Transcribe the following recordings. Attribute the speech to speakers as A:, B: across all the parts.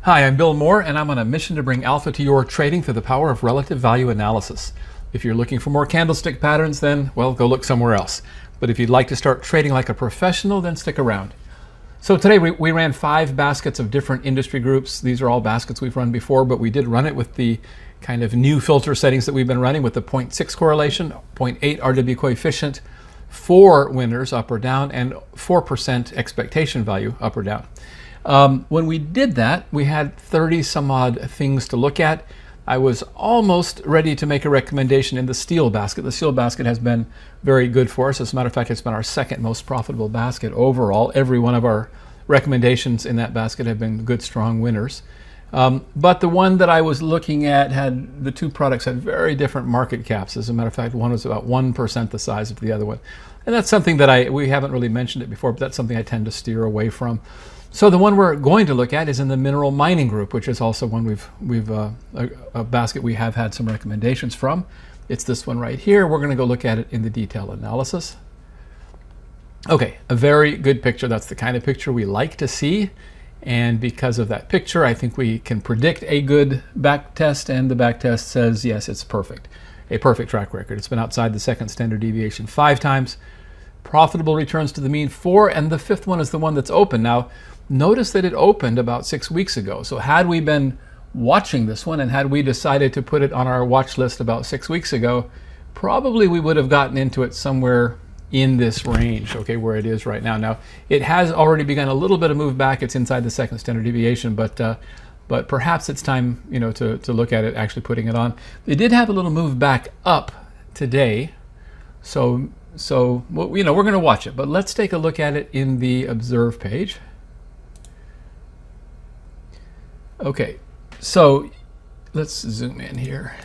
A: Hi, I'm Bill Moore, and I'm on a mission to bring alpha to your trading through the power of relative value analysis. If you're looking for more candlestick patterns, then, well, go look somewhere else. But if you'd like to start trading like a professional, then stick around. So today we ran 5 baskets of different industry groups. These are all baskets we've run before, but we did run it with the kind of new filter settings that we've been running with the 0.6 correlation, 0.8 RW coefficient, 4 winners up or down, and 4% expectation value up or down. When we did that, we had 30 some odd things to look at. I was almost ready to make a recommendation in the steel basket. The steel basket has been very good for us. As a matter of fact, it's been our second most profitable basket overall. Every one of our recommendations in that basket have been good, strong winners. But the one that I was looking at had, the 2 products had very different market caps. As a matter of fact, one was about 1% the size of the other one. And that's something that we haven't really mentioned it before, but that's something I tend to steer away from. So the one we're going to look at is in the mineral mining group, which is also one a basket we have had some recommendations from. It's this one right here. We're going to go look at it in the detail analysis. Okay, a very good picture. That's the kind of picture we like to see. And because of that picture, I think we can predict a good back test, and the back test says, yes, it's perfect. A perfect track record. It's been outside the second standard deviation 5 times. Profitable returns to the mean 4, and the 5th one is the one that's open. Now, notice that it opened about 6 weeks ago. So had we been watching this one and had we decided to put it on our watch list about 6 weeks ago, probably we would have gotten into it somewhere in this range, okay, where it is right now. Now, it has already begun a little bit of move back. It's inside the second standard deviation, but perhaps it's time, to look at it, actually putting it on. It did have a little move back up today, so we're going to watch it. But let's take a look at it in the observe page. Okay, so let's zoom in here.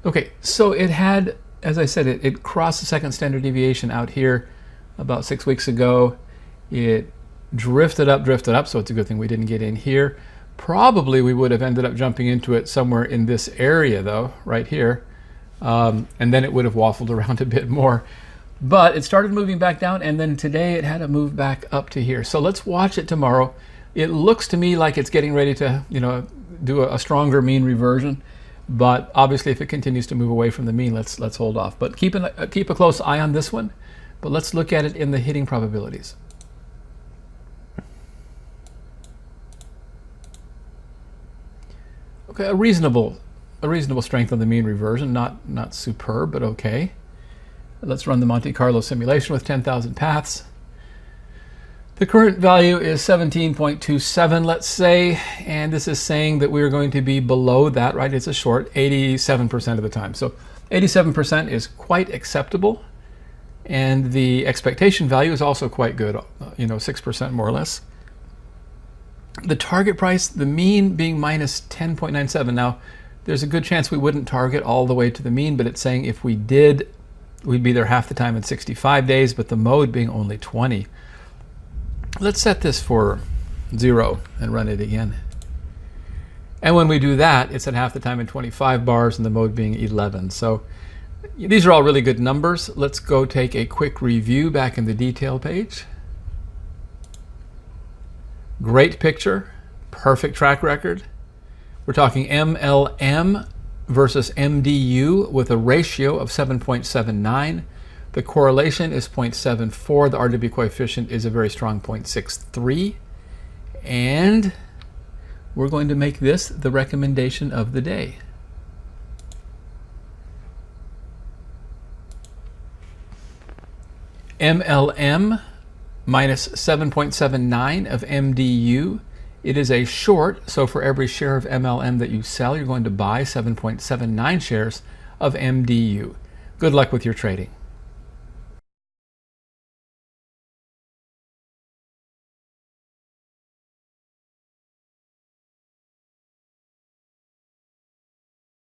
A: Okay, so it had, as I said, it crossed the second standard deviation out here about 6 weeks ago. It drifted up, so it's a good thing we didn't get in here. Probably we would have ended up jumping into it somewhere in this area, though, right here. And then it would have waffled around a bit more. But it started moving back down, and then today it had a move back up to here. So let's watch it tomorrow. It looks to me like it's getting ready to, do a stronger mean reversion. But obviously, if it continues to move away from the mean, let's hold off. But keep a close eye on this one. But let's look at it in the hitting probabilities. Okay, a reasonable strength on the mean reversion, not superb, but okay. Let's run the Monte Carlo simulation with 10,000 paths. The current value is 17.27, let's say, and this is saying that we're going to be below that, right? It's a short 87% of the time. So 87% is quite acceptable, and the expectation value is also quite good, 6% more or less. The target price, the mean being minus 10.97. Now, there's a good chance we wouldn't target all the way to the mean, but it's saying if we did, we'd be there half the time in 65 days, but the mode being only 20. Let's set this for 0 and run it again. And when we do that, it's at half the time in 25 bars and the mode being 11. So these are all really good numbers. Let's go take a quick review back in the detail page. Great picture, perfect track record. We're talking MLM versus MDU with a ratio of 7.79. The correlation is 0.74. The RW coefficient is a very strong 0.63. And we're going to make this the recommendation of the day. MLM minus 7.79 of MDU. It is a short, so for every share of MLM that you sell, you're going to buy 7.79 shares of MDU. Good luck with your trading.